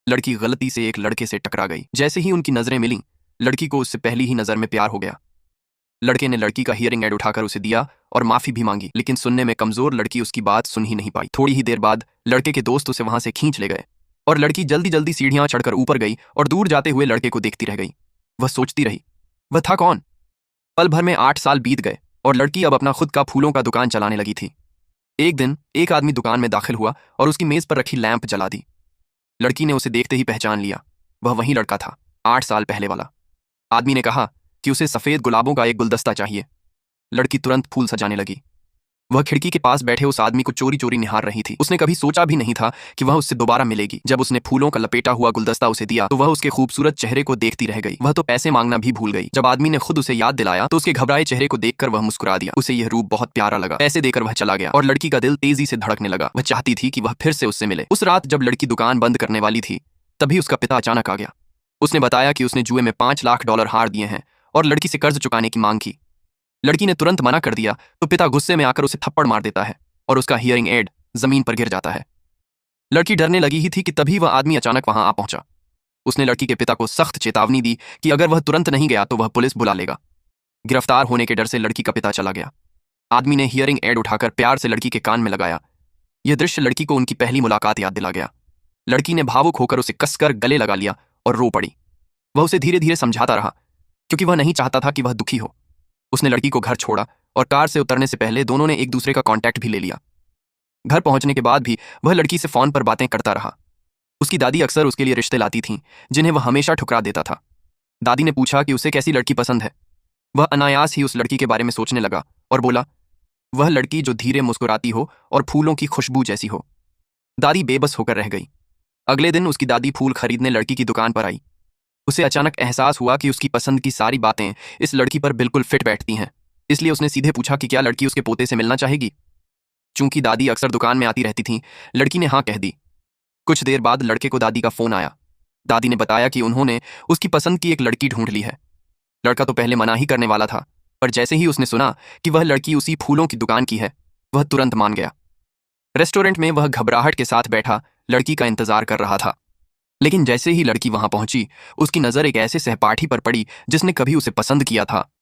लड़की गलती से एक लड़के से टकरा गई। जैसे ही उनकी नजरें मिलीं, लड़की को उससे पहली ही नजर में प्यार हो गया। लड़के ने लड़की का हियरिंग एड उठाकर उसे दिया और माफी भी मांगी, लेकिन सुनने में कमजोर लड़की उसकी बात सुन ही नहीं पाई। थोड़ी ही देर बाद लड़के के दोस्त उसे वहां से खींच ले गए और लड़की जल्दी जल्दी सीढ़ियां चढ़कर ऊपर गई और दूर जाते हुए लड़के को देखती रह गई। वह सोचती रही, वह था कौन? पल भर में 8 साल बीत गए और लड़की अब अपना खुद का फूलों का दुकान चलाने लगी थी। एक दिन एक आदमी दुकान में दाखिल हुआ और उसकी मेज पर रखी लैंप जला दी। लड़की ने उसे देखते ही पहचान लिया। वह वही लड़का था, 8 साल पहले वाला। आदमी ने कहा कि उसे सफेद गुलाबों का एक गुलदस्ता चाहिए। लड़की तुरंत फूल सजाने लगी। वह खिड़की के पास बैठे उस आदमी को चोरी चोरी निहार रही थी। उसने कभी सोचा भी नहीं था कि वह उससे दोबारा मिलेगी। जब उसने फूलों का लपेटा हुआ गुलदस्ता उसे दिया तो वह उसके खूबसूरत चेहरे को देखती रह गई। वह तो पैसे मांगना भी भूल गई। जब आदमी ने खुद उसे याद दिलाया तो उसके घबराए चेहरे को देखकर वह मुस्कुरा दिया। उसे यह रूप बहुत प्यारा लगा। पैसे देकर वह चला गया और लड़की का दिल तेजी से धड़कने लगा। वह चाहती थी कि वह फिर से उससे मिले। उस रात जब लड़की दुकान बंद करने वाली थी, तभी उसका पिता अचानक आ गया। उसने बताया कि उसने जुए में $5 लाख हार दिए हैं और लड़की से कर्ज चुकाने की मांग की। लड़की ने तुरंत मना कर दिया तो पिता गुस्से में आकर उसे थप्पड़ मार देता है और उसका हियरिंग एड जमीन पर गिर जाता है। लड़की डरने लगी ही थी कि तभी वह आदमी अचानक वहां आ पहुंचा। उसने लड़की के पिता को सख्त चेतावनी दी कि अगर वह तुरंत नहीं गया तो वह पुलिस बुला लेगा। गिरफ्तार होने के डर से लड़की का पिता चला गया। आदमी ने हियरिंग एड उठाकर प्यार से लड़की के कान में लगाया। यह दृश्य लड़की को उनकी पहली मुलाकात याद दिला गया। लड़की ने भावुक होकर उसे कसकर गले लगा लिया और रो पड़ी। वह उसे धीरे धीरे समझाता रहा क्योंकि वह नहीं चाहता था कि वह दुखी हो। उसने लड़की को घर छोड़ा और कार से उतरने से पहले दोनों ने एक दूसरे का कांटेक्ट भी ले लिया। घर पहुंचने के बाद भी वह लड़की से फोन पर बातें करता रहा। उसकी दादी अक्सर उसके लिए रिश्ते लाती थीं, जिन्हें वह हमेशा ठुकरा देता था। दादी ने पूछा कि उसे कैसी लड़की पसंद है। वह अनायास ही उस लड़की के बारे में सोचने लगा और बोला, वह लड़की जो धीरे मुस्कुराती हो और फूलों की खुशबू जैसी हो। दादी बेबस होकर रह गई। अगले दिन उसकी दादी फूल खरीदने लड़की की दुकान पर आई। उसे अचानक एहसास हुआ कि उसकी पसंद की सारी बातें इस लड़की पर बिल्कुल फिट बैठती हैं। इसलिए उसने सीधे पूछा कि क्या लड़की उसके पोते से मिलना चाहेगी। चूंकि दादी अक्सर दुकान में आती रहती थी, लड़की ने हाँ कह दी। कुछ देर बाद लड़के को दादी का फोन आया। दादी ने बताया कि उन्होंने उसकी पसंद की एक लड़की ढूंढ ली है। लड़का तो पहले मना ही करने वाला था, पर जैसे ही उसने सुना कि वह लड़की उसी फूलों की दुकान की है, वह तुरंत मान गया। रेस्टोरेंट में वह घबराहट के साथ बैठा लड़की का इंतजार कर रहा था। लेकिन जैसे ही लड़की वहां पहुंची, उसकी नजर एक ऐसे सहपाठी पर पड़ी जिसने कभी उसे पसंद किया था।